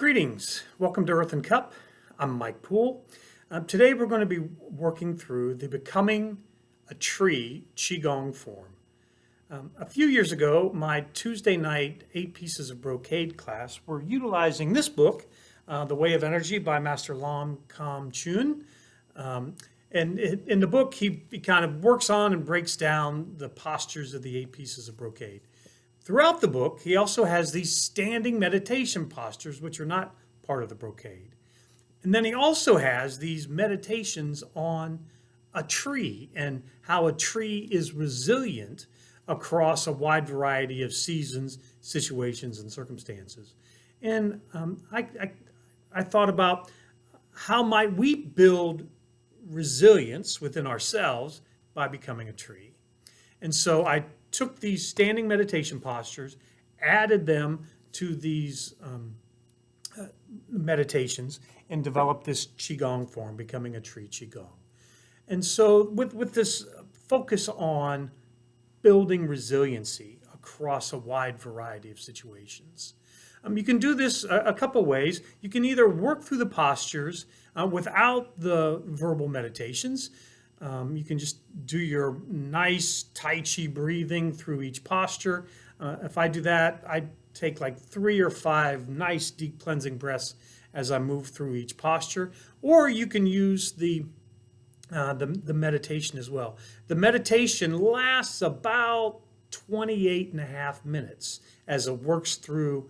Greetings. Welcome to Earthandcup. I'm Mike Poole. Today we're going to be working through the Becoming a Tree Qigong form. A few years ago, my Tuesday night 8 pieces of brocade class were utilizing this book, The Way of Energy by Master Lam Kam Chun. In the book, he kind of works on and breaks down the postures of the 8 pieces of brocade. Throughout the book, he also has these standing meditation postures, which are not part of the brocade. And then he also has these meditations on a tree and how a tree is resilient across a wide variety of seasons, situations, and circumstances. And I thought about how might we build resilience within ourselves by becoming a tree. And so I took these standing meditation postures, added them to these meditations, and developed this Qigong form, Becoming a Tree Qigong. And so with this focus on building resiliency across a wide variety of situations. You can do this a couple ways. You can either work through the postures without the verbal meditations. You can just do your nice Tai Chi breathing through each posture. If I do that, I take like 3 or 5 nice deep cleansing breaths as I move through each posture. Or you can use the meditation as well. The meditation lasts about 28.5 minutes as it works through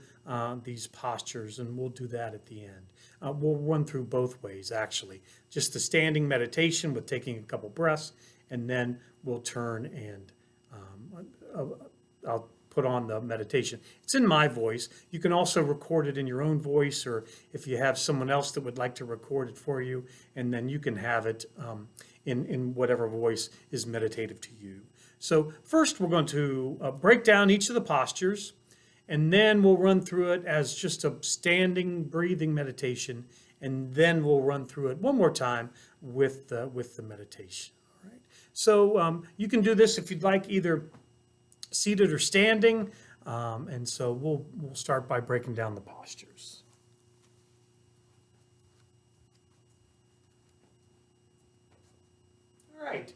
these postures, and we'll do that at the end. We'll run through both ways, actually. Just the standing meditation with taking a couple breaths, and then we'll turn and I'll put on the meditation. It's in my voice. You can also record it in your own voice, or if you have someone else that would like to record it for you, and then you can have it in whatever voice is meditative to you. So first we're going to break down each of the postures, and then we'll run through it as just a standing breathing meditation, and then we'll run through it one more time with the meditation. All right. So you can do this if you'd like, either seated or standing, and so we'll start by breaking down the postures. All right.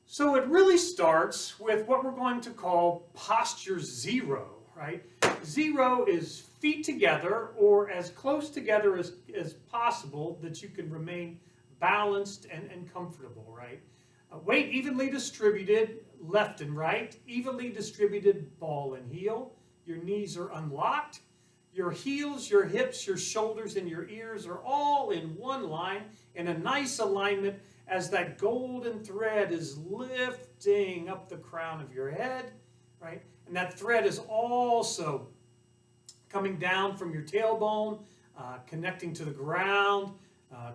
So it really starts with what we're going to call posture 0, right? 0 is feet together or as close together as possible that you can remain balanced and comfortable, right? Weight evenly distributed, left and right, evenly distributed ball and heel. Your knees are unlocked. Your heels, your hips, your shoulders, and your ears are all in one line in a nice alignment as that golden thread is lifting up the crown of your head, right? And that thread is also coming down from your tailbone, connecting to the ground,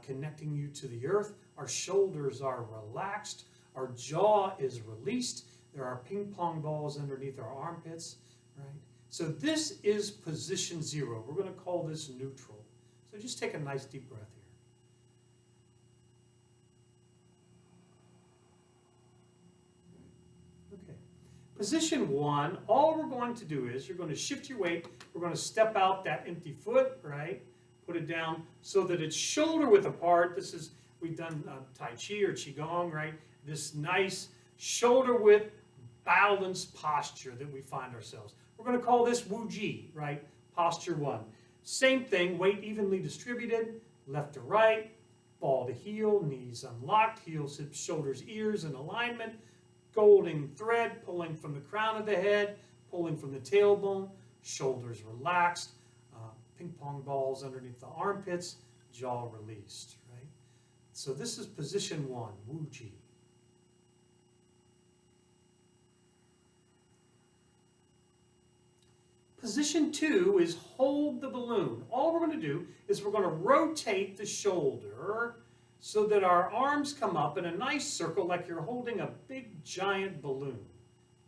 connecting you to the earth. Our shoulders are relaxed. Our jaw is released. There are ping pong balls underneath our armpits, right? So this is position 0. We're going to call this neutral. So just take a nice deep breath here. Position 1, all we're going to do is you're going to shift your weight. We're going to step out that empty foot, right? Put it down so that it's shoulder width apart. This is, we've done Tai Chi or Qigong, right? This nice shoulder width balanced posture that we find ourselves. We're going to call this Wu Ji, right? Posture 1. Same thing, weight evenly distributed, left to right, ball to heel, knees unlocked, heels, hips, shoulders, ears in alignment. Golden thread pulling from the crown of the head, pulling from the tailbone, shoulders relaxed, ping pong balls underneath the armpits, jaw released, right? So this is position 1, Wu Ji. Position 2 is hold the balloon. All we're going to do is we're going to rotate the shoulder so that our arms come up in a nice circle like you're holding a big giant balloon,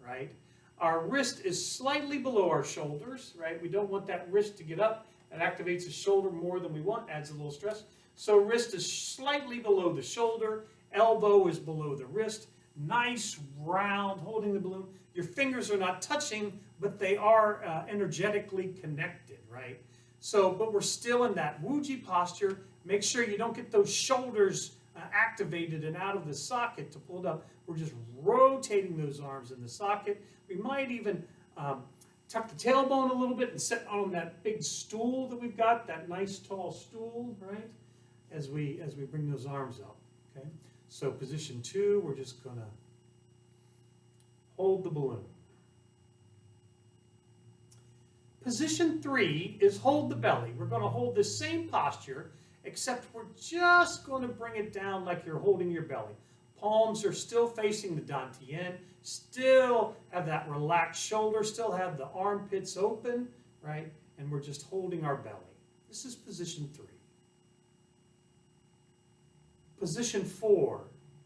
right? Our wrist is slightly below our shoulders, right? We don't want that wrist to get up. It activates the shoulder more than we want, adds a little stress. So wrist is slightly below the shoulder, elbow is below the wrist, nice round holding the balloon. Your fingers are not touching, but they are energetically connected, right? So, but we're still in that Wuji posture. Make sure you don't get those shoulders activated and out of the socket to pull it up. We're just rotating those arms in the socket. We might even tuck the tailbone a little bit and sit on that big stool that we've got, that nice tall stool, right? As we bring those arms up, okay? So position 2, we're just gonna hold the balloon. Position 3 is hold the belly. We're gonna hold the same posture, except we're just gonna bring it down like you're holding your belly. Palms are still facing the dantian, still have that relaxed shoulder, still have the armpits open, right? And we're just holding our belly. This is position 3. Position 4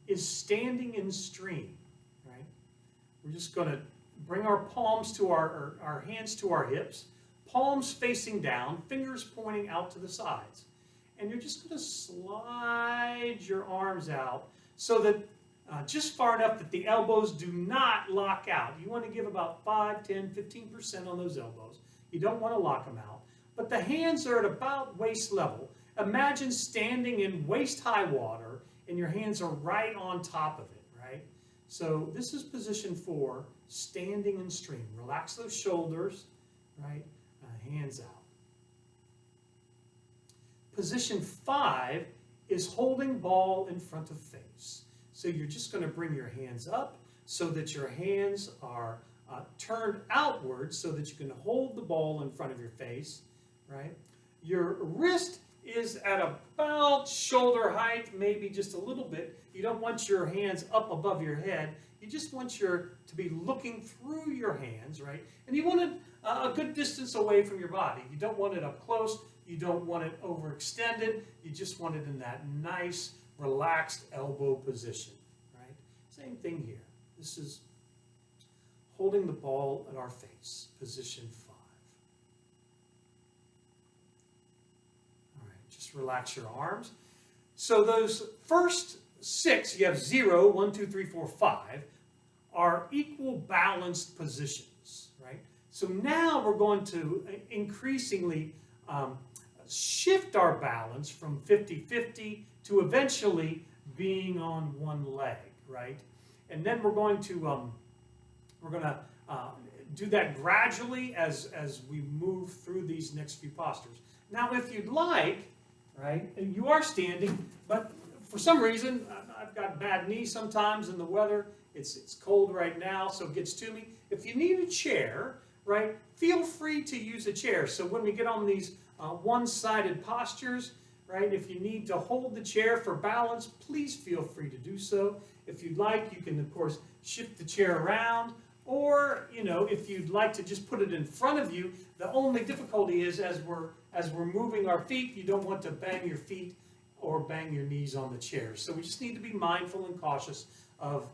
is standing in stream, right? We're just gonna bring our palms to our hands to our hips, palms facing down, fingers pointing out to the sides. And you're just gonna slide your arms out so that just far enough that the elbows do not lock out. You want to give about 5, 10, 15% on those elbows. You don't want to lock them out. But the hands are at about waist level. Imagine standing in waist-high water and your hands are right on top of it, right? So this is position 4, standing in stream. Relax those shoulders, right? Hands out. Position 5 is holding ball in front of face. So you're just going to bring your hands up so that your hands are turned outward so that you can hold the ball in front of your face, right? Your wrist is at about shoulder height, maybe just a little bit. You don't want your hands up above your head. You just want to be looking through your hands, right? And you want it a good distance away from your body. You don't want it up close. You don't want it overextended. You just want it in that nice, relaxed elbow position, right? Same thing here. This is holding the ball at our face, position 5. All right, just relax your arms. So those first 6, you have 0, 1, 2, 3, 4, 5, are equal balanced positions, right? So now we're going to increasingly shift our balance from 50-50 to eventually being on one leg, right? And then we're going to do that gradually as we move through these next few postures. Now, if you'd like, right, and you are standing, but for some reason, I've got bad knees sometimes in the weather. It's cold right now, so it gets to me. If you need a chair, right, feel free to use a chair. So when we get on these one-sided postures, right, if you need to hold the chair for balance, please feel free to do so. If you'd like, you can, of course, shift the chair around, or, you know, if you'd like to just put it in front of you. The only difficulty is as we're moving our feet, you don't want to bang your feet or bang your knees on the chair. So we just need to be mindful and cautious of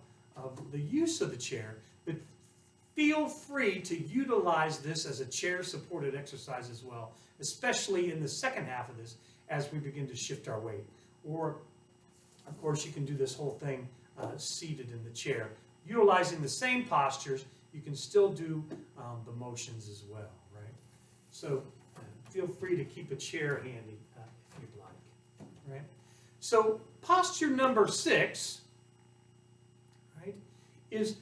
the use of the chair, but feel free to utilize this as a chair-supported exercise as well, especially in the second half of this as we begin to shift our weight. Or, of course, you can do this whole thing seated in the chair. Utilizing the same postures, you can still do the motions as well, right? So feel free to keep a chair handy if you'd like, right? So posture number 6, right, is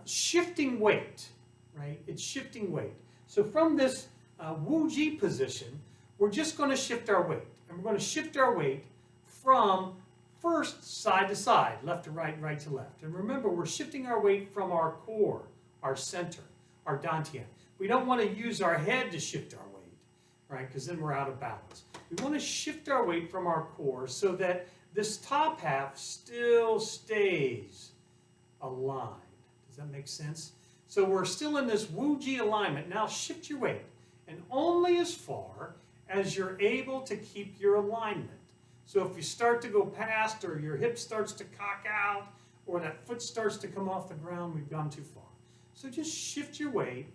shifting weight, right? It's shifting weight. So from this Wuji position, we're just going to shift our weight. And we're going to shift our weight from first side to side, left to right, right to left. And remember, we're shifting our weight from our core, our center, our dantian. We don't want to use our head to shift our weight, right? Because then we're out of balance. We want to shift our weight from our core so that this top half still stays aligned. Does that make sense? So we're still in this Wuji alignment. Now shift your weight, and only as far as you're able to keep your alignment. So if you start to go past, or your hip starts to cock out, or that foot starts to come off the ground, we've gone too far. So just shift your weight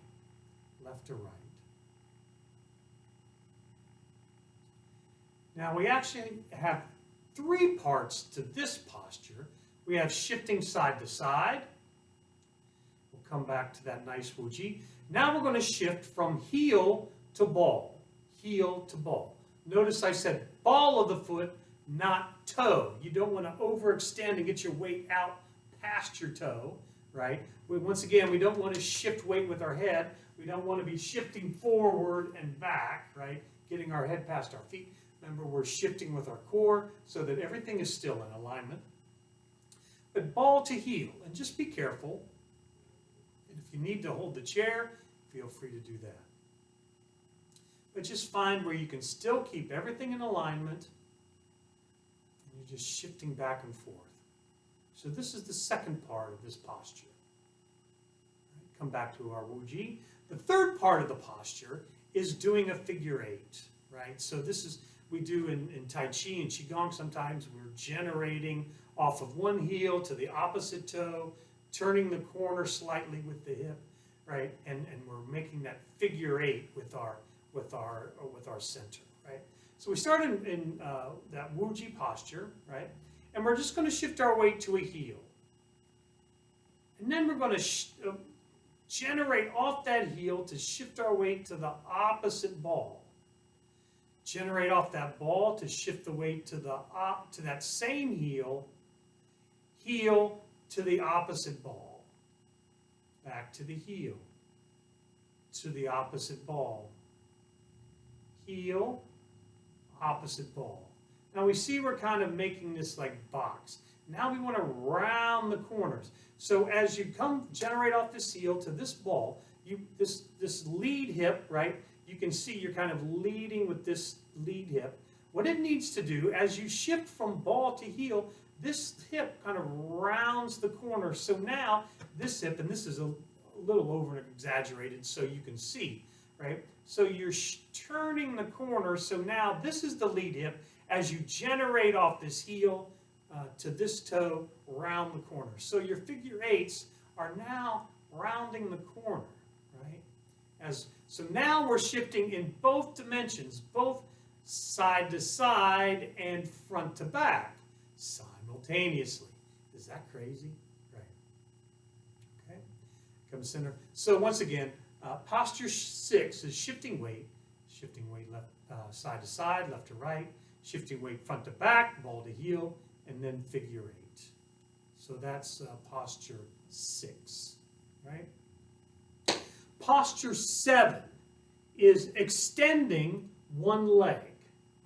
left to right. Now we actually have 3 parts to this posture. We have shifting side to side. We'll come back to that nice Wuji. Now we're going to shift from heel to ball. heel to ball. Notice I said ball of the foot, not toe. You don't want to overextend and get your weight out past your toe, right? Once again, we don't want to shift weight with our head. We don't want to be shifting forward and back, right? Getting our head past our feet. Remember, we're shifting with our core so that everything is still in alignment. But ball to heel, and just be careful. And if you need to hold the chair, feel free to do that. But just find where you can still keep everything in alignment, and you're just shifting back and forth. So this is the second part of this posture. Right, come back to our Wuji. The third part of the posture is doing a figure eight, right? So this is, we do in Tai Chi and Qigong, sometimes we're generating off of one heel to the opposite toe, turning the corner slightly with the hip, right? And we're making that figure eight with our center, right? So we start in that Wuji posture, right? And we're just going to shift our weight to a heel. And then we're going to generate off that heel to shift our weight to the opposite ball. Generate off that ball to shift the weight to that same heel to the opposite ball. Back to the heel, to the opposite ball. Heel, opposite ball. Now we see we're kind of making this like box. Now we want to round the corners. So as you generate off this heel to this ball, this lead hip, right? You can see you're kind of leading with this lead hip. What it needs to do, as you shift from ball to heel, this hip kind of rounds the corner. So now this hip, and this is a little over exaggerated so you can see, right? So you're turning the corner. So now this is the lead hip. As you generate off this heel to this toe, round the corner. So your figure eights are now rounding the corner, right? So now we're shifting in both dimensions, both side to side and front to back simultaneously. Is that crazy? Right. Okay. Come center. So once again, posture 6 is shifting weight left side to side, left to right, shifting weight front to back, ball to heel, and then figure 8. So that's posture 6, right? Posture 7 is extending one leg,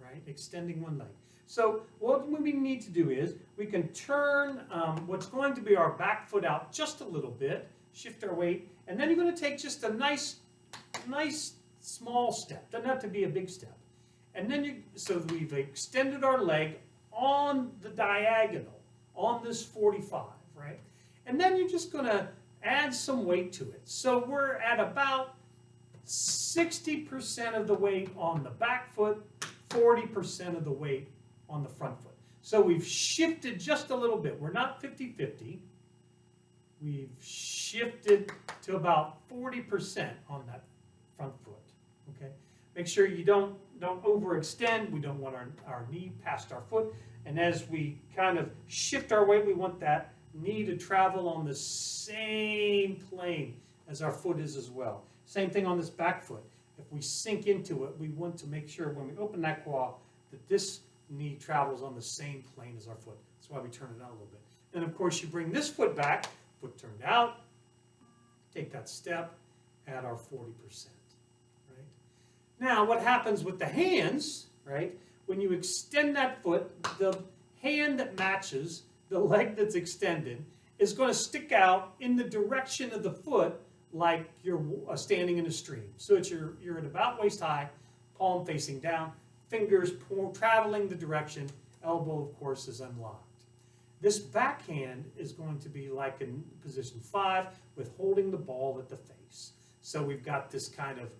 right? Extending one leg. So what we need to do is we can turn what's going to be our back foot out just a little bit, shift our weight, and then you're going to take just a nice small step. Doesn't have to be a big step. And then so we've extended our leg on the diagonal, on this 45, right? And then you're just going to add some weight to it. So we're at about 60% of the weight on the back foot, 40% of the weight on the front foot. So we've shifted just a little bit. We're not 50-50. We've shifted to about 40% on that front foot, okay? Make sure you don't overextend. We don't want our knee past our foot. And as we kind of shift our weight, we want that knee to travel on the same plane as our foot is as well. Same thing on this back foot. If we sink into it, we want to make sure when we open that quad that this knee travels on the same plane as our foot. That's why we turn it out a little bit. And of course, you bring this foot back, foot turned out, take that step, add our 40%. Right? Now, what happens with the hands, right? When you extend that foot, the hand that matches the leg that's extended is going to stick out in the direction of the foot like you're standing in a stream. So you're at about waist high, palm facing down, fingers traveling the direction, elbow, of course, is unlocked. This backhand is going to be like in position 5 with holding the ball at the face. So we've got this kind of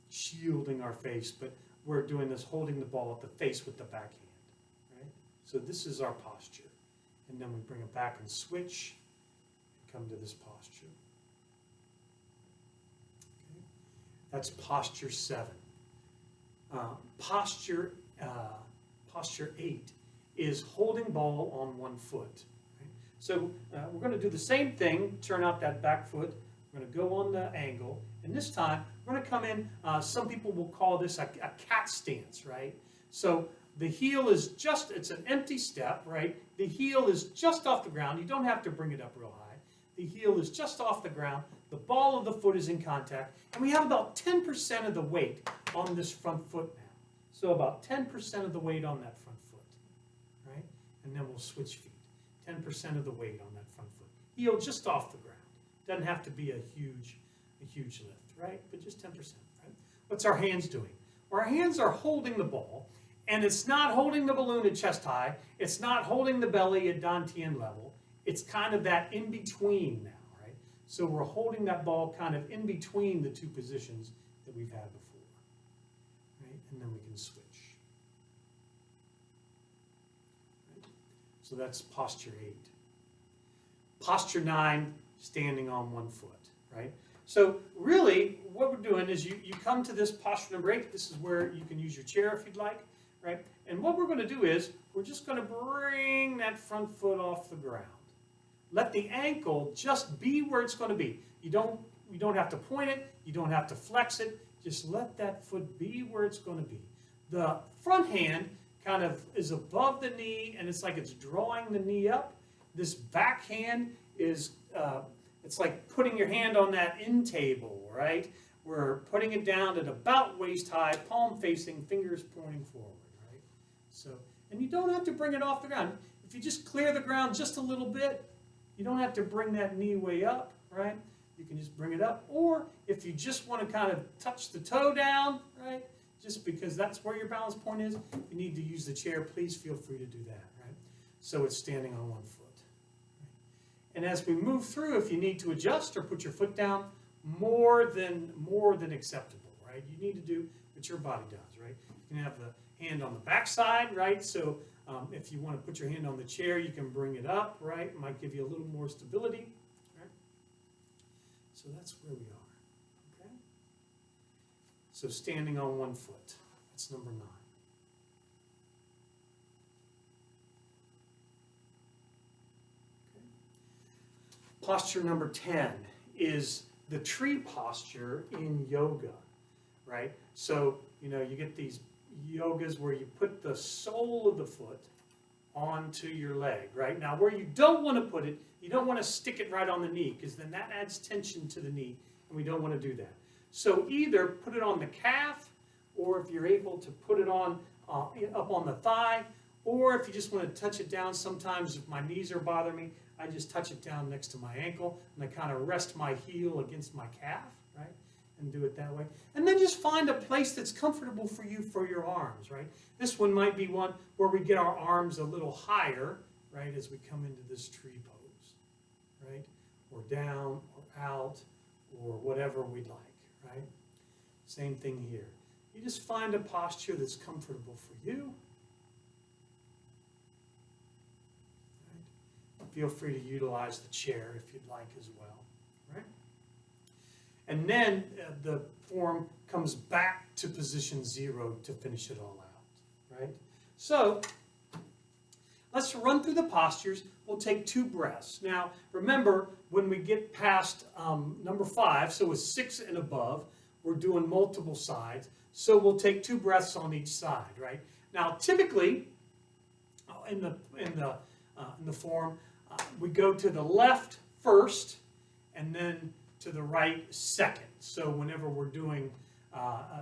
shielding our face, but we're doing this holding the ball at the face with the backhand. Right? So this is our posture. And then we bring it back and switch and come to this posture. Okay? That's posture 7. Posture 8 is holding ball on one foot. Right? So we're going to do the same thing, turn out that back foot. We're going to go on the angle, and this time We're going to come in, some people will call this a cat stance, right? So the heel is just, it's an empty step, right? The heel is just off the ground. You don't have to bring it up real high. The heel is just off the ground. The ball of the foot is in contact. And we have about 10% of the weight on this front foot now. So about 10% of the weight on that front foot, right? And then we'll switch feet. 10% of the weight on that front foot. Heel just off the ground. Doesn't have to be a huge lift, right? But just 10%, right? What's our hands doing? Well, our hands are holding the ball, and it's not holding the balloon at chest high. It's not holding the belly at Dantian level. It's kind of that in between now, right? So we're holding that ball kind of in between the two positions that we've had before, right? And then we can switch. Right? So that's posture 8. Posture 9, standing on one foot, right? So really, what we're doing is you come to this posture number 8. This is where you can use your chair if you'd like, right? And what we're going to do is we're just going to bring that front foot off the ground. Let the ankle just be where it's going to be. You don't have to point it. You don't have to flex it. Just let that foot be where it's going to be. The front hand kind of is above the knee, and it's like it's drawing the knee up. This back hand is, it's like putting your hand on that end table, right? We're putting it down at about waist high, palm facing, fingers pointing forward, right? So, and you don't have to bring it off the ground. If you just clear the ground just a little bit, you don't have to bring that knee way up, right? You can just bring it up. Or if you just want to kind of touch the toe down, right? Just because that's where your balance point is, if you need to use the chair, please feel free to do that, right? So it's standing on one foot. Right? And as we move through, if you need to adjust or put your foot down, more than acceptable, right? You need to do what your body does, right? You can have the hand on the back side, right? So if you want to put your hand on the chair, you can bring it up, right? It might give you a little more stability, right? So that's where we are, okay? So standing on one foot, that's number 9. Okay. Posture number 10 is the tree posture in yoga, right? So, you know, you get these yogas where you put the sole of the foot onto your leg, right? Now, where you don't want to put it, you don't want to stick it right on the knee, because then that adds tension to the knee, and we don't want to do that. So either put it on the calf, or if you're able to put it on up on the thigh, or if you just want to touch it down. Sometimes if my knees are bothering me, I just touch it down next to my ankle, and I kind of rest my heel against my calf, right? And do it that way. And then just find a place that's comfortable for you for your arms, right? This one might be one where we get our arms a little higher, right, as we come into this tree pose, right? Or down, or out, or whatever we'd like, right? Same thing here. You just find a posture that's comfortable for you. Right? Feel free to utilize the chair if you'd like as well, right? And then the form comes back to position 0 to finish it all out, right? So let's run through the postures. We'll take 2 breaths. Now, remember, when we get past number 5, so it's 6 and above, we're doing multiple sides. So we'll take 2 breaths on each side, right? Now, typically, in the form, we go to the left first, and then to the right second. So whenever we're doing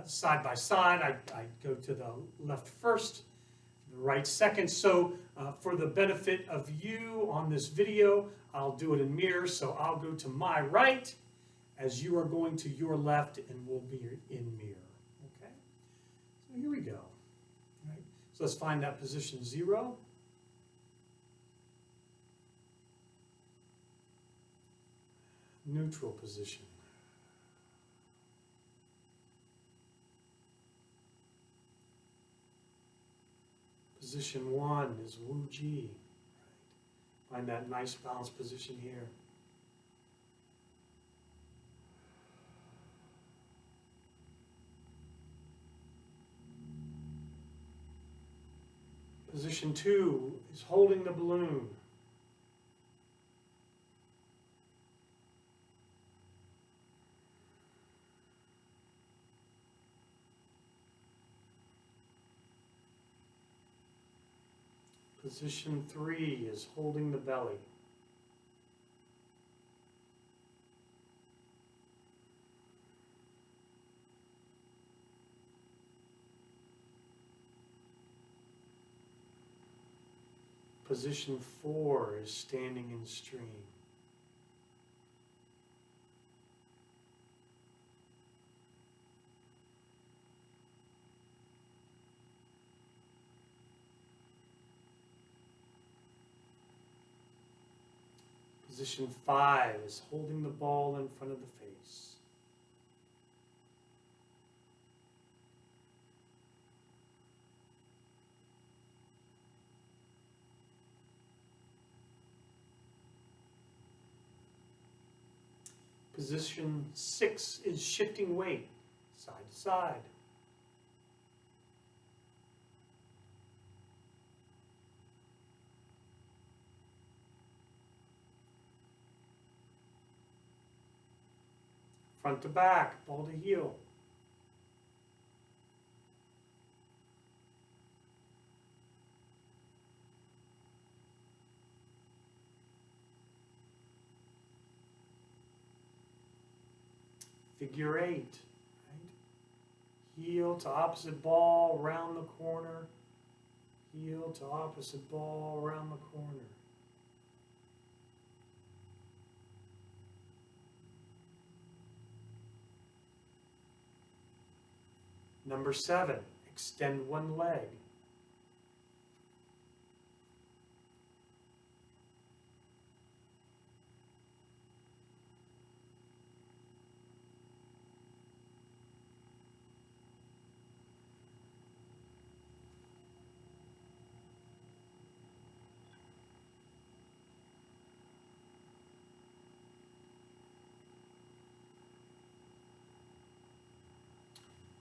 side by side, I go to the left first, the right second. So for the benefit of you on this video, I'll do it in mirror. So I'll go to my right as you are going to your left, and we'll be in mirror. Okay? So here we go. All right? So let's find that position 0. Neutral position. Position 1 is Wu Ji. Right? Find that nice balanced position here. Position 2 is holding the balloon. Position 3 is holding the belly. Position 4 is standing in stream. Position 5 is holding the ball in front of the face. Position 6 is shifting weight side to side. Front to back, ball to heel. Figure 8. Right? Heel to opposite ball, round the corner. Heel to opposite ball, round the corner. Number 7, extend one leg.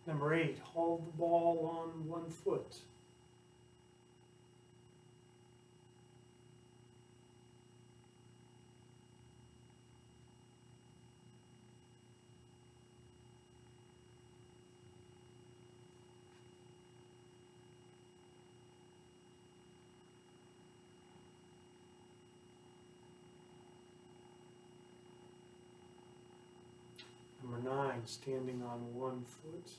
Number 8, hold the ball on one foot. Number 9, standing on one foot.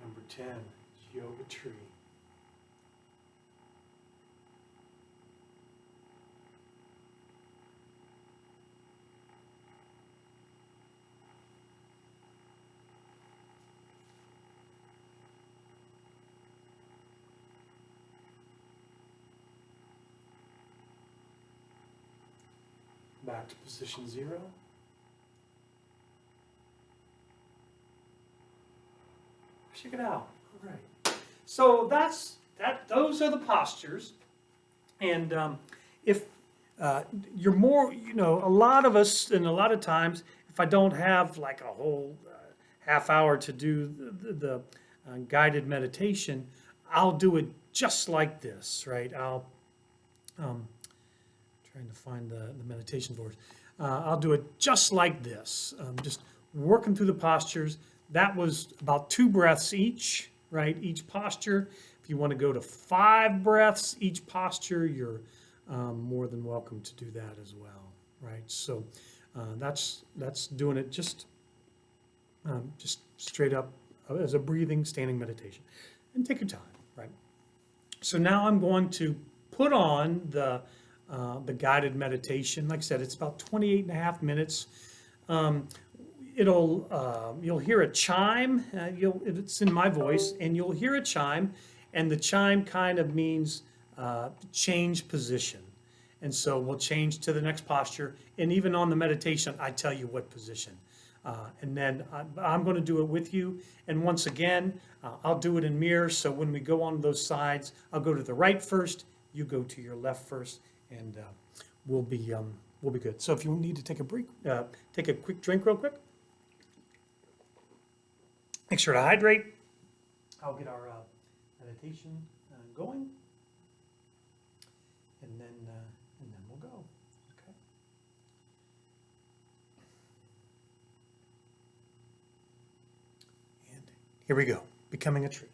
Number 10, yoga tree. Back to position 0. Check it out. All right. So those are the postures. And if you're more, a lot of us, and a lot of times, if I don't have like a whole half hour to do the guided meditation, I'll do it just like this, right? I'll trying to find the meditation voice. I'll do it just like this, just working through the postures. That was about 2 breaths each, right? Each posture. If you want to go to 5 breaths each posture, you're more than welcome to do that as well, right? So that's doing it just straight up as a breathing, standing meditation. And take your time, right? So now I'm going to put on the guided meditation. Like I said, it's about 28.5 minutes. You'll hear a chime. It's in my voice, and you'll hear a chime, and the chime kind of means change position. And so we'll change to the next posture. And even on the meditation, I tell you what position. And then I'm going to do it with you. And once again, I'll do it in mirror. So when we go on those sides, I'll go to the right first. You go to your left first, and we'll be good. So if you need to take a break, take a quick drink real quick. Make sure to hydrate. I'll get our meditation going, and then we'll go. Okay. And here we go. Becoming a tree.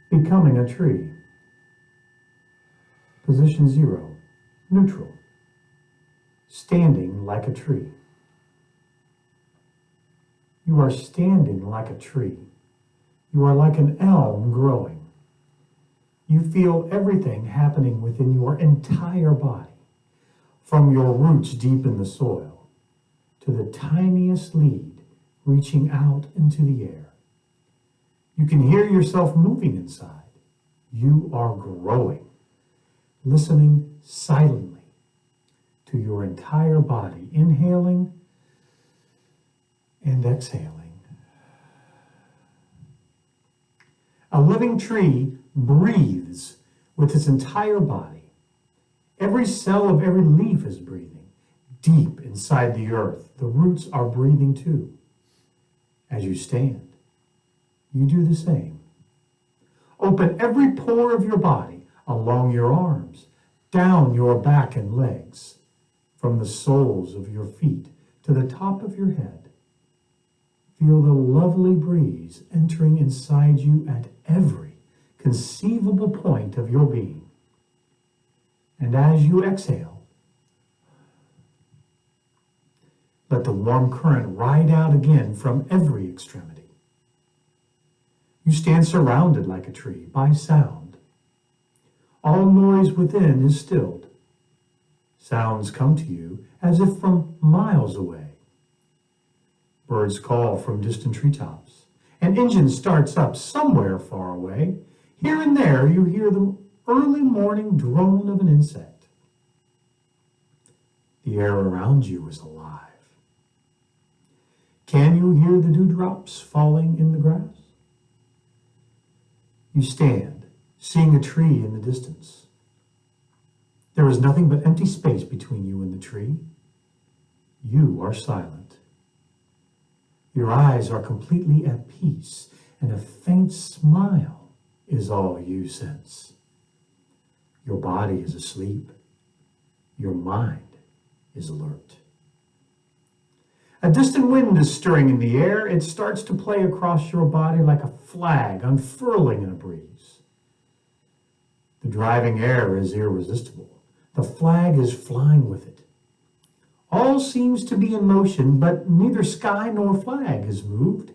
Becoming a tree. Position 0, neutral. Standing like a tree. You are standing like a tree. You are like an elm growing. You feel everything happening within your entire body, from your roots deep in the soil to the tiniest lead reaching out into the air. You can hear yourself moving inside. You are growing, listening silently to your entire body, inhaling and exhaling. A living tree breathes with its entire body. Every cell of every leaf is breathing. Deep inside the earth, the roots are breathing too. As you stand, you do the same. Open every pore of your body, along your arms, down your back and legs, from the soles of your feet to the top of your head. Feel the lovely breeze entering inside you at every conceivable point of your being. And as you exhale, let the warm current ride out again from every extremity. You stand surrounded like a tree by sound. All noise within is stilled. Sounds come to you as if from miles away. Birds call from distant treetops. An engine starts up somewhere far away. Here and there you hear the early morning drone of an insect. The air around you is alive. Can you hear the dewdrops falling in the grass? You stand, seeing a tree in the distance. There is nothing but empty space between you and the tree. You are silent. Your eyes are completely at peace, and a faint smile is all you sense. Your body is asleep. Your mind is alert. A distant wind is stirring in the air. It starts to play across your body like a flag unfurling in a breeze. The driving air is irresistible. The flag is flying with it. All seems to be in motion, but neither sky nor flag is moved.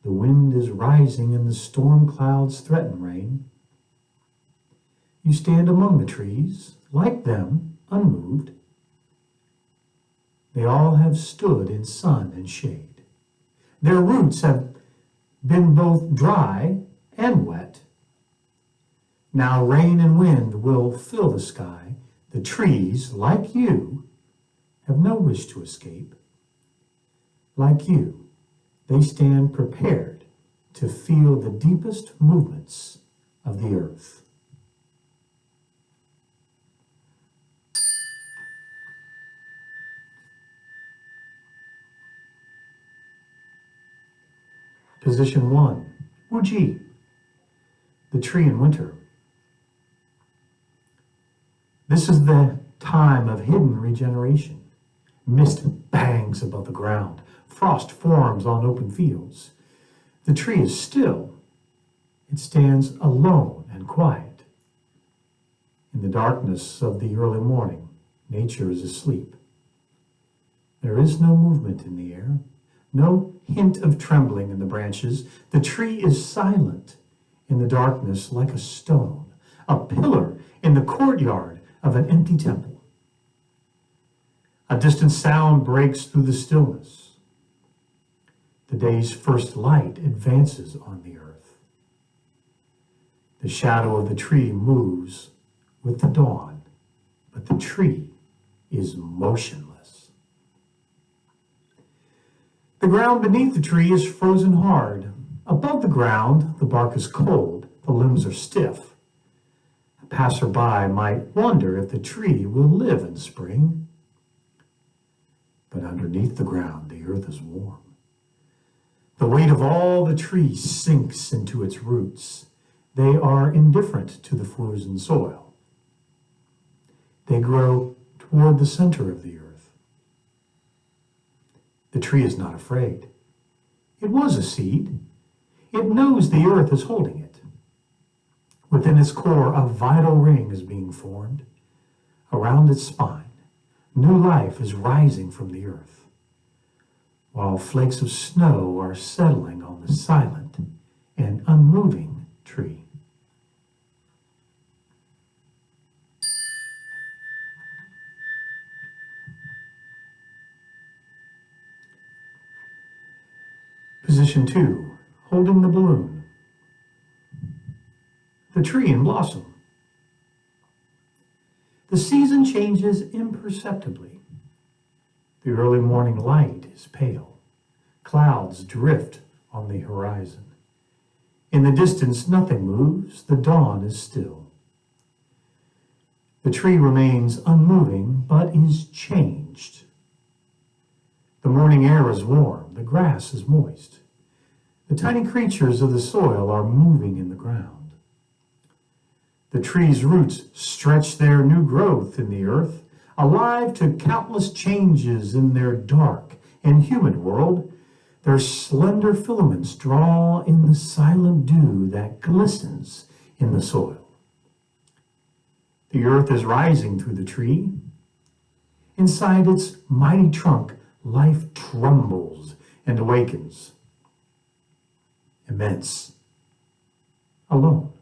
The wind is rising and the storm clouds threaten rain. You stand among the trees, like them, unmoved. They all have stood in sun and shade. Their roots have been both dry and wet. Now rain and wind will fill the sky. The trees, like you, have no wish to escape. Like you, they stand prepared to feel the deepest movements of the earth. Position 1, Wuji, the tree in winter. This is the time of hidden regeneration. Mist bangs above the ground. Frost forms on open fields. The tree is still. It stands alone and quiet. In the darkness of the early morning, nature is asleep. There is no movement in the air, no hint of trembling in the branches. The tree is silent in the darkness like a stone, a pillar in the courtyard of an empty temple. A distant sound breaks through the stillness. The day's first light advances on the earth. The shadow of the tree moves with the dawn, but the tree is motionless. The ground beneath the tree is frozen hard. Above the ground, the bark is cold, the limbs are stiff. A passerby might wonder if the tree will live in spring. But underneath the ground, the earth is warm. The weight of all the tree sinks into its roots. They are indifferent to the frozen soil. They grow toward the center of the earth. The tree is not afraid. It was a seed. It knows the earth is holding it. Within its core, a vital ring is being formed. Around its spine, new life is rising from the earth, while flakes of snow are settling on the silent and unmoving tree. Position 2, holding the balloon. The tree in blossom. The season changes imperceptibly. The early morning light is pale. Clouds drift on the horizon. In the distance, nothing moves. The dawn is still. The tree remains unmoving, but is changed. The morning air is warm. The grass is moist. The tiny creatures of the soil are moving in the ground. The tree's roots stretch their new growth in the earth, alive to countless changes in their dark and humid world. Their slender filaments draw in the silent dew that glistens in the soil. The earth is rising through the tree. Inside its mighty trunk, life trembles and awakens. Immense. Alone.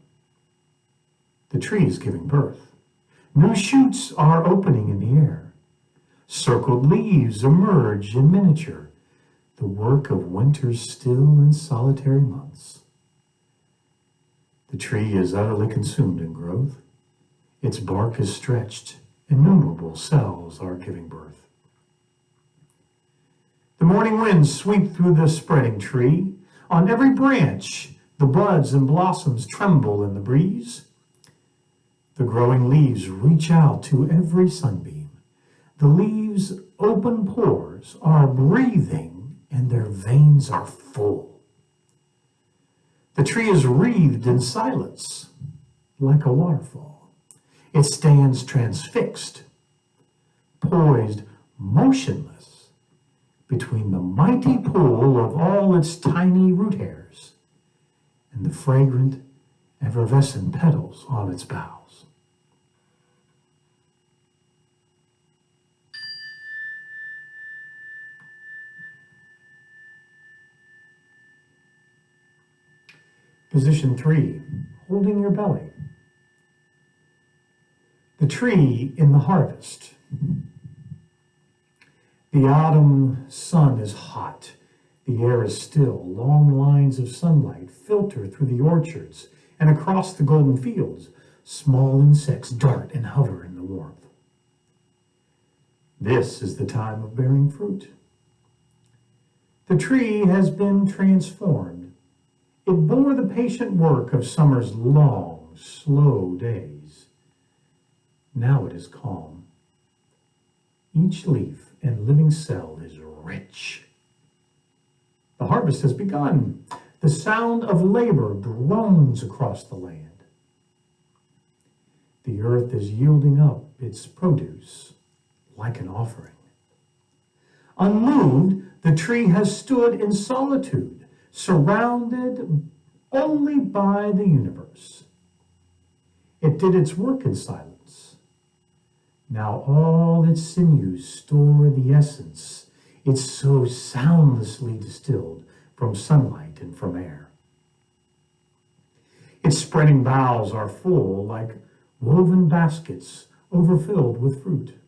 The tree is giving birth. New shoots are opening in the air. Circled leaves emerge in miniature, the work of winter's still and solitary months. The tree is utterly consumed in growth. Its bark is stretched. Innumerable cells are giving birth. The morning winds sweep through the spreading tree. On every branch, the buds and blossoms tremble in the breeze. The growing leaves reach out to every sunbeam. The leaves' open pores are breathing, and their veins are full. The tree is wreathed in silence, like a waterfall. It stands transfixed, poised, motionless, between the mighty pool of all its tiny root hairs and the fragrant, effervescent petals on its boughs. Position 3, holding your belly. The tree in the harvest. The autumn sun is hot. The air is still. Long lines of sunlight filter through the orchards and across the golden fields. Small insects dart and hover in the warmth. This is the time of bearing fruit. The tree has been transformed. It bore the patient work of summer's long, slow days. Now it is calm. Each leaf and living cell is rich. The harvest has begun. The sound of labor drones across the land. The earth is yielding up its produce like an offering. Unmoved, the tree has stood in solitude, surrounded only by the universe. It did its work in silence. Now all its sinews store the essence it so soundlessly distilled from sunlight and from air. Its spreading boughs are full like woven baskets overfilled with fruit.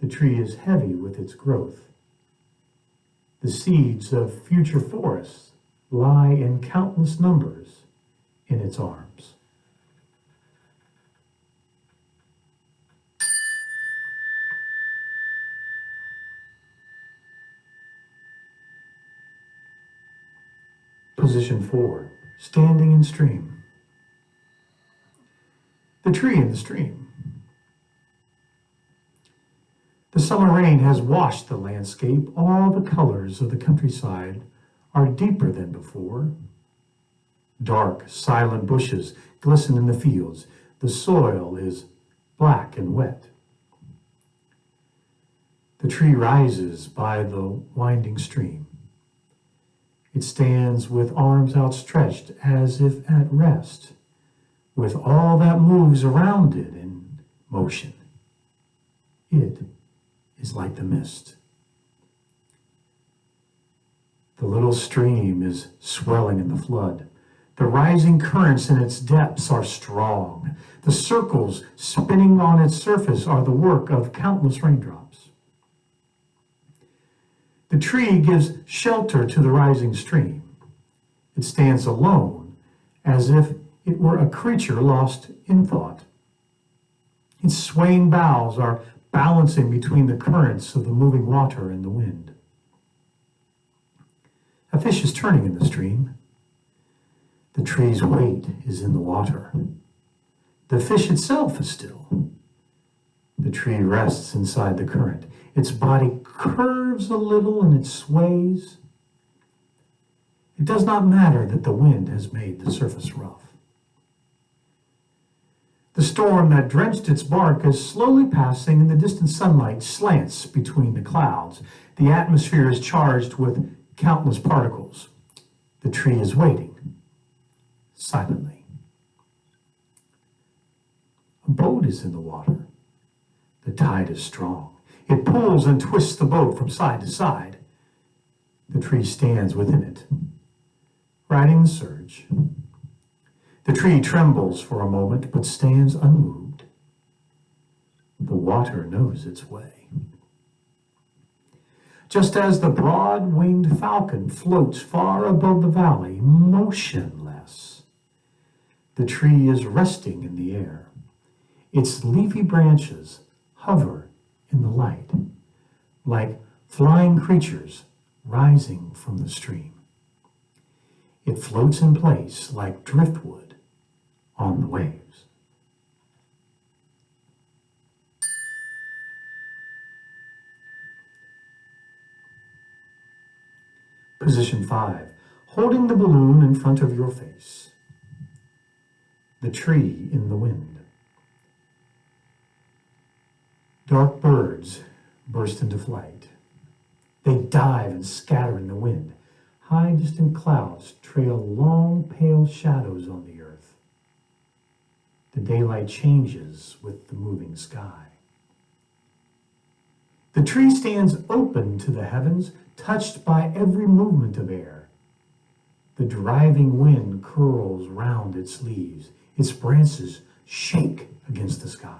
The tree is heavy with its growth. The seeds of future forests lie in countless numbers in its arms. Position 4, standing in stream. The tree in the stream. The summer rain has washed the landscape. All the colors of the countryside are deeper than before. Dark, silent bushes glisten in the fields. The soil is black and wet. The tree rises by the winding stream. It stands with arms outstretched as if at rest, with all that moves around it in motion. It is like the mist. The little stream is swelling in the flood. The rising currents in its depths are strong. The circles spinning on its surface are the work of countless raindrops. The tree gives shelter to the rising stream. It stands alone, as if it were a creature lost in thought. Its swaying boughs are balancing between the currents of the moving water and the wind. A fish is turning in the stream. The tree's weight is in the water. The fish itself is still. The tree rests inside the current. Its body curves a little and it sways. It does not matter that the wind has made the surface rough. The storm that drenched its bark is slowly passing, and the distant sunlight slants between the clouds. The atmosphere is charged with countless particles. The tree is waiting, silently. A boat is in the water. The tide is strong. It pulls and twists the boat from side to side. The tree stands within it, riding the surge. The tree trembles for a moment, but stands unmoved. The water knows its way. Just as the broad-winged falcon floats far above the valley, motionless, the tree is resting in the air. Its leafy branches hover in the light, like flying creatures rising from the stream. It floats in place like driftwood on the waves. Position 5, holding the balloon in front of your face. The tree in the wind. Dark birds burst into flight. They dive and scatter in the wind. High distant clouds trail long pale shadows on the earth. The daylight changes with the moving sky. The tree stands open to the heavens, touched by every movement of air. The driving wind curls round its leaves. Its branches shake against the sky.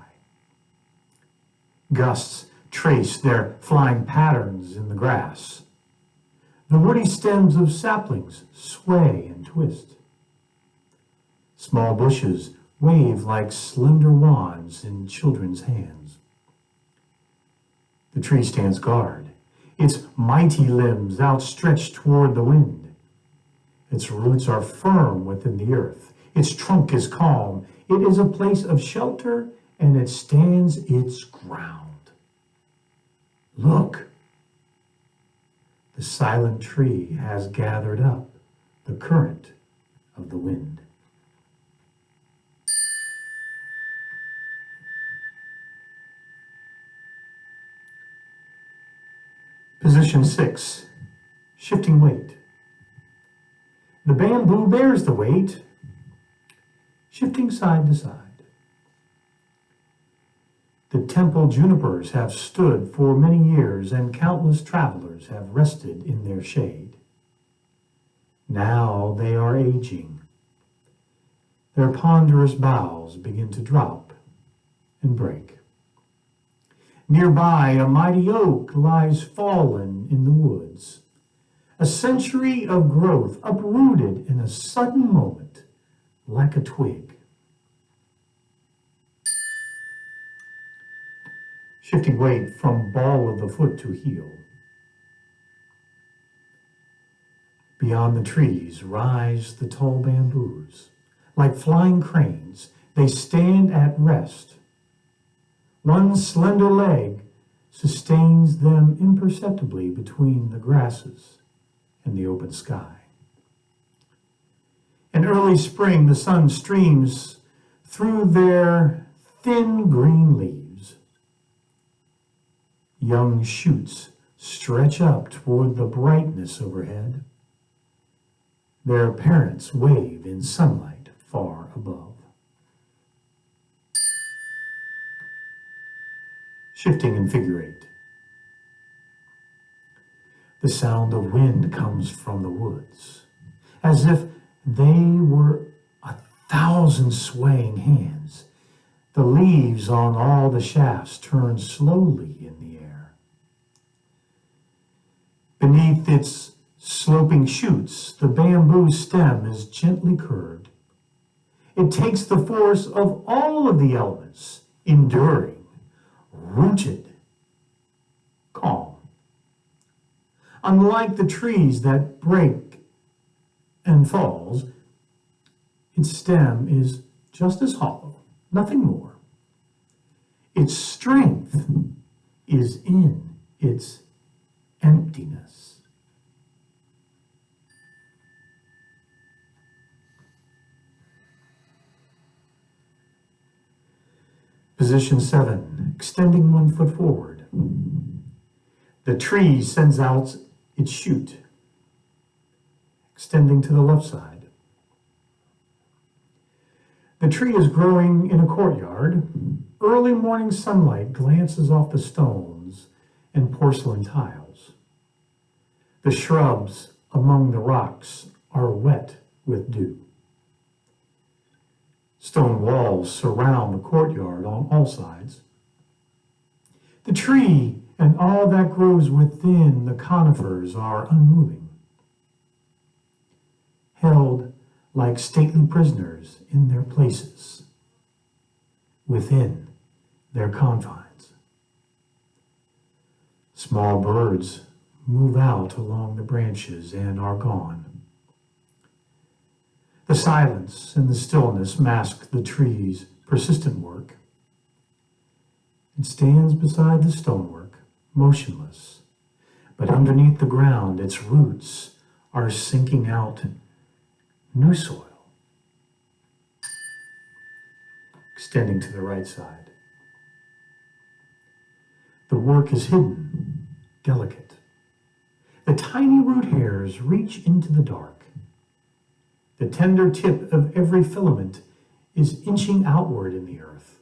Gusts trace their flying patterns in the grass. The woody stems of saplings sway and twist. Small bushes wave like slender wands in children's hands. The tree stands guard, its mighty limbs outstretched toward the wind. Its roots are firm within the earth. Its trunk is calm. It is a place of shelter, and it stands its ground. Look! The silent tree has gathered up the current of the wind. Position 6, shifting weight. The bamboo bears the weight, shifting side to side. The temple junipers have stood for many years, and countless travelers have rested in their shade. Now they are aging. Their ponderous boughs begin to drop and break. Nearby, a mighty oak lies fallen in the woods. A century of growth uprooted in a sudden moment, like a twig. Shifting weight from ball of the foot to heel. Beyond the trees rise the tall bamboos. Like flying cranes, They stand at rest. One slender leg sustains them imperceptibly between the grasses and the open sky. In early spring, the sun streams through their thin green leaves. Young shoots stretch up toward the brightness overhead. Their parents wave in sunlight far above. Shifting in figure 8. The sound of wind comes from the woods, as if they were 1,000 swaying hands. The leaves on all the shafts turn slowly in the air. Beneath its sloping shoots, the bamboo stem is gently curved. It takes the force of all of the elements, enduring, rooted, calm. Unlike the trees that break and falls, its stem is just as hollow, nothing more. Its strength is in its emptiness. Position 7, extending 1 foot forward. The tree sends out its shoot, extending to the left side. The tree is growing in a courtyard. Early morning sunlight glances off the stones and porcelain tiles. The shrubs among the rocks are wet with dew. Stone walls surround the courtyard on all sides. The tree and all that grows within the conifers are unmoving, held like stately prisoners in their places, within their confines. Small birds move out along the branches and are gone. The silence and the stillness mask the tree's persistent work. It stands beside the stonework, motionless, but underneath the ground, its roots are sinking out new soil. Extending to the right side. The work is hidden, delicate. The tiny root hairs reach into the dark. The tender tip of every filament is inching outward in the earth.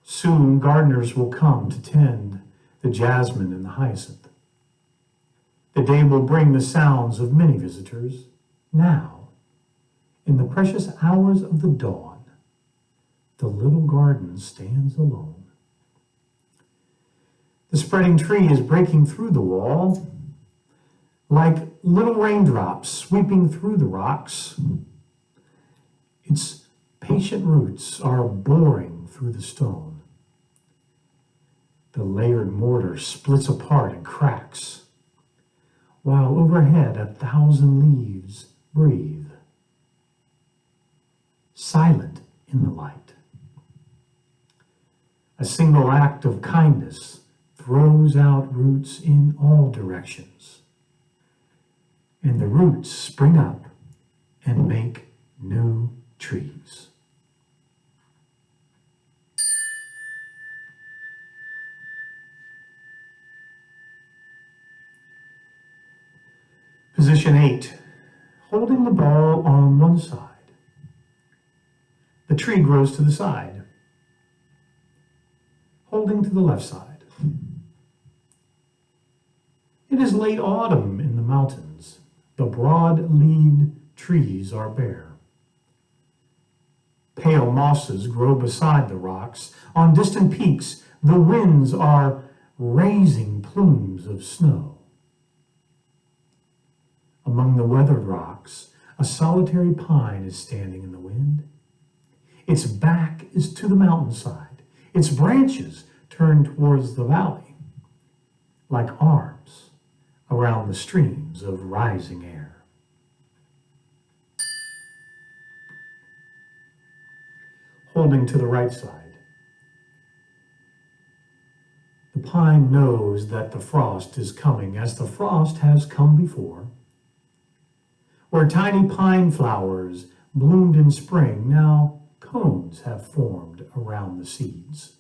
Soon gardeners will come to tend the jasmine and the hyacinth. The day will bring the sounds of many visitors. Now, in the precious hours of the dawn, the little garden stands alone. The spreading tree is breaking through the wall, like little raindrops sweeping through the rocks. Its patient roots are boring through the stone. The layered mortar splits apart and cracks, while overhead 1,000 leaves breathe, silent in the light. A single act of kindness throws out roots in all directions, and the roots spring up and make new trees. Position 8, holding the ball on one side. The tree grows to the side, holding to the left side. It is late autumn in the mountains. The broad-leaved trees are bare. Pale mosses grow beside the rocks. On distant peaks, the winds are raising plumes of snow. Among the weathered rocks, a solitary pine is standing in the wind. Its back is to the mountainside. Its branches turn towards the valley, like arms around the streams of rising air. holding to the right side. The pine knows that the frost is coming, as the frost has come before. Where tiny pine flowers bloomed in spring, now cones have formed around the seeds.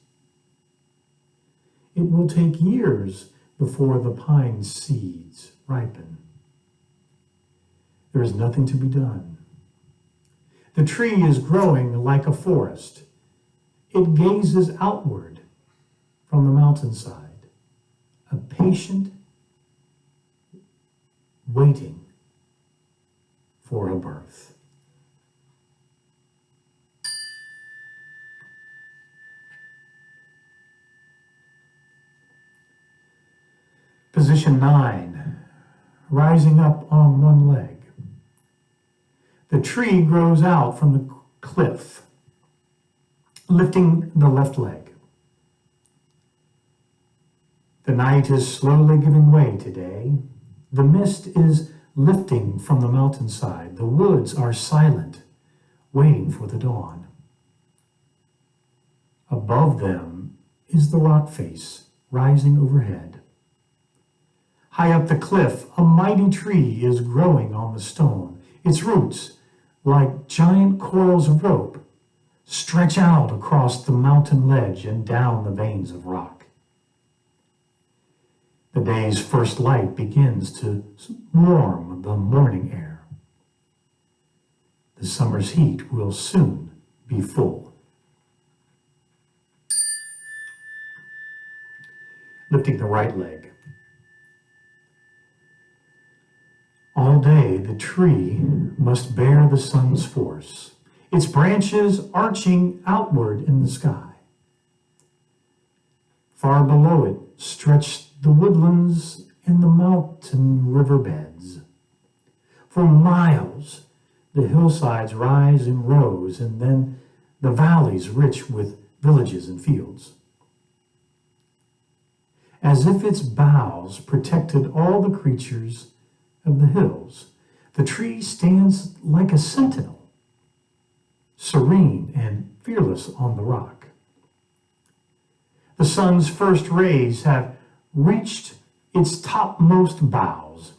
It will take years before the pine seeds ripen. There is nothing to be done. The tree is growing like a forest. It gazes outward from the mountainside, a patient waiting for a birth. Position 9, rising up on one leg. The tree grows out from the cliff, lifting the left leg. The night is slowly giving way today. The mist is lifting from the mountainside. The woods are silent, waiting for the dawn. Above them is the rock face rising overhead. High up the cliff, a mighty tree is growing on the stone. Its roots, like giant coils of rope, stretch out across the mountain ledge and down the veins of rock. The day's first light begins to warm the morning air. The summer's heat will soon be full. Lifting the right leg. All day the tree must bear the sun's force, its branches arching outward in the sky. Far below it stretch the woodlands and the mountain riverbeds. For miles the hillsides rise in rows, and then the valleys rich with villages and fields. As if its boughs protected all the creatures of the hills, the tree stands like a sentinel, serene and fearless on the rock. The sun's first rays have reached its topmost boughs.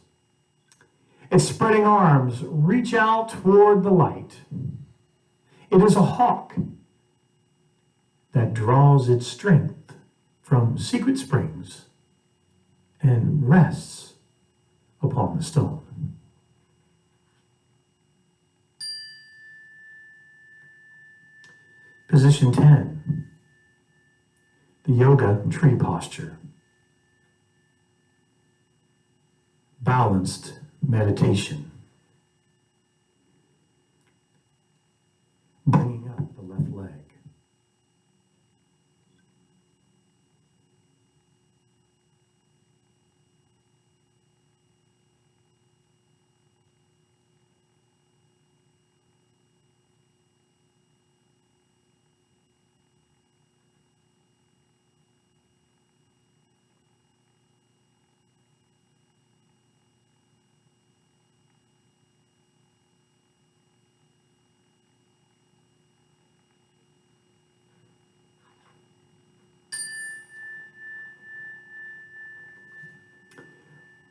Its spreading arms reach out toward the light. It is a hawk that draws its strength from secret springs and rests upon the stone. Position 10, the yoga tree posture. Balanced meditation. Bringing up the left leg.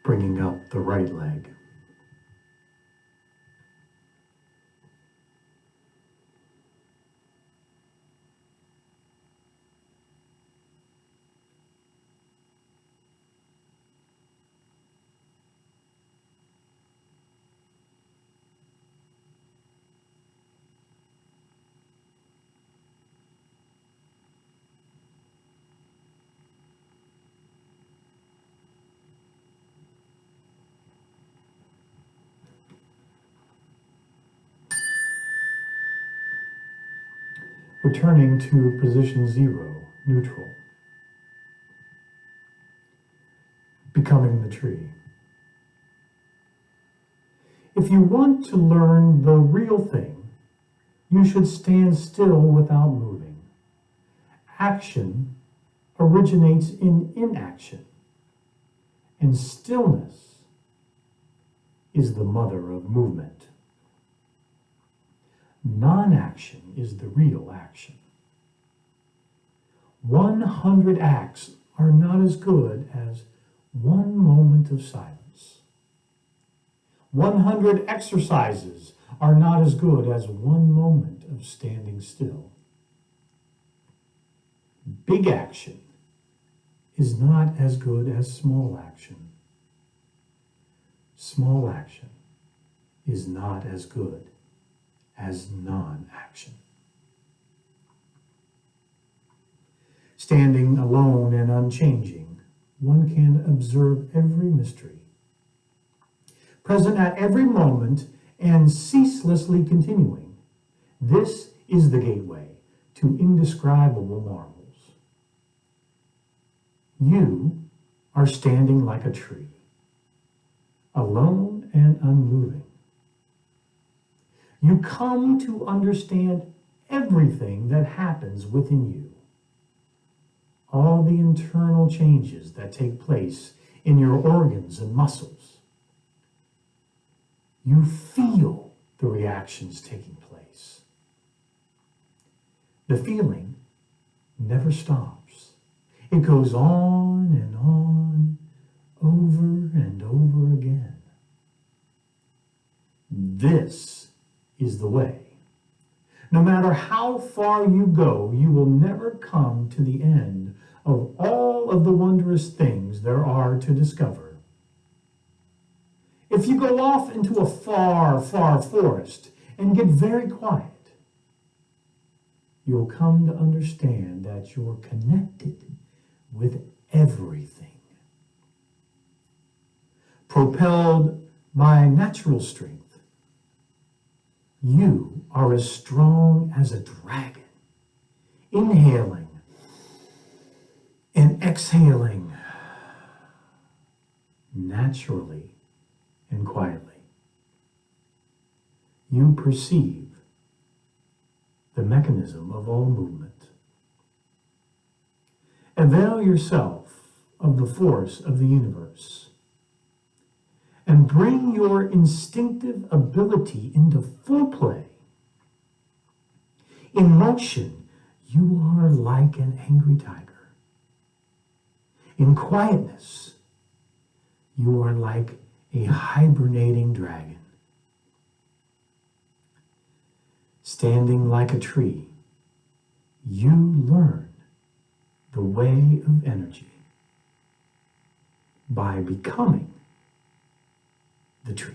Bringing up the right leg. Returning to position 0, neutral. Becoming the tree. If you want to learn the real thing, you should stand still without moving. Action originates in inaction, and stillness is the mother of movement. Non-action is the real action. 100 acts are not as good as one moment of silence. 100 exercises are not as good as one moment of standing still. Big action is not as good as small action. Small action is not as good as non-action. Standing alone and unchanging, one can observe every mystery. Present at every moment and ceaselessly continuing, this is the gateway to indescribable marvels. You are standing like a tree, alone and unmoving. You come to understand everything that happens within you, all the internal changes that take place in your organs and muscles. You feel the reactions taking place. The feeling never stops. It goes on, over and over again. This is the way. No matter how far you go, you will never come to the end of all of the wondrous things there are to discover. If you go off into a far, far forest and get very quiet, you'll come to understand that you're connected with everything. Propelled by natural strength, you are as strong as a dragon, inhaling and exhaling naturally and quietly. You perceive the mechanism of all movement. Avail yourself of the force of the universe and bring your instinctive ability into full play. In motion, you are like an angry tiger. In quietness, you are like a hibernating dragon. Standing like a tree, you learn the way of energy by becoming the tree.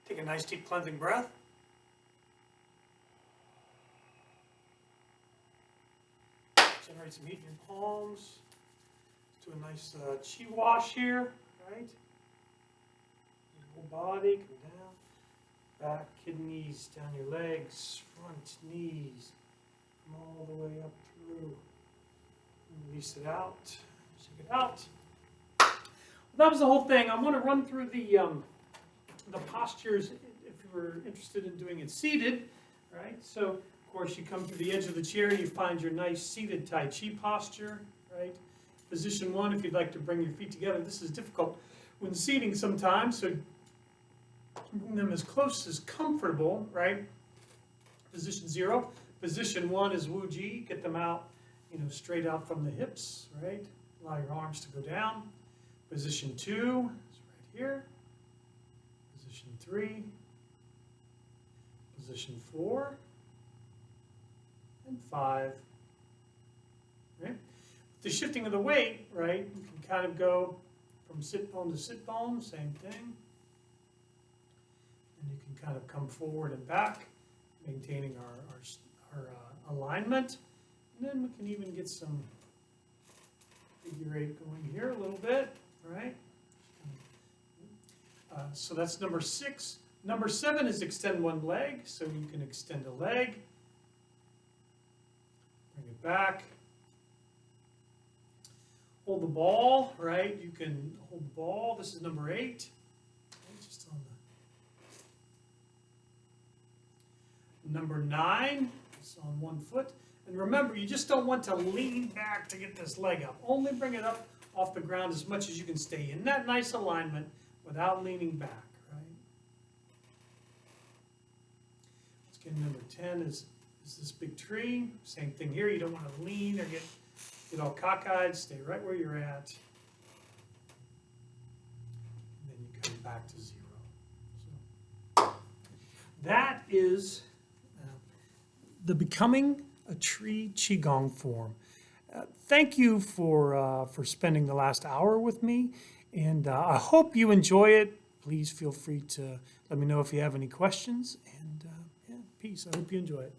Take a nice deep cleansing breath. Generate some heat in your palms. Let's do a nice chi wash here, right? Your whole body, come down. Back, kidneys, down your legs, front, knees. Come all the way up through. And release it out. Shake it out. Well, that was the whole thing. I want to run through the postures if you're interested in doing it seated, right? So, of course, you come to the edge of the chair, you find your nice seated Tai Chi posture, right? Position 1, if you'd like to bring your feet together. This is difficult when seating sometimes, so bring them as close as comfortable, right? Position 0. Position 1 is Wu Ji. Get them out, straight out from the hips, right? Allow your arms to go down. Position 2 is right here. Position 3, position 4, and 5. Right? The shifting of the weight, right? You can kind of go from sit bone to sit bone, same thing. And you can kind of come forward and back, maintaining our alignment. And then we can even get some figure 8 going here a little bit, right? So that's number 6. Number 7 is extend one leg. So you can extend a leg. Bring it back. Hold the ball, right? You can hold the ball. This is number 8. Okay, just on the number 9. It's on one foot. And remember, you just don't want to lean back to get this leg up. Only bring it up off the ground as much as you can stay in that nice alignment without leaning back, right? Let's get number 10 is this big tree. Same thing here. You don't want to lean or get all cockeyed. Stay right where you're at. And then you come back to 0. So that is the Becoming a Tree Qigong form. Thank you for spending the last hour with me, and I hope you enjoy it. Please feel free to let me know if you have any questions, and yeah, peace. I hope you enjoy it.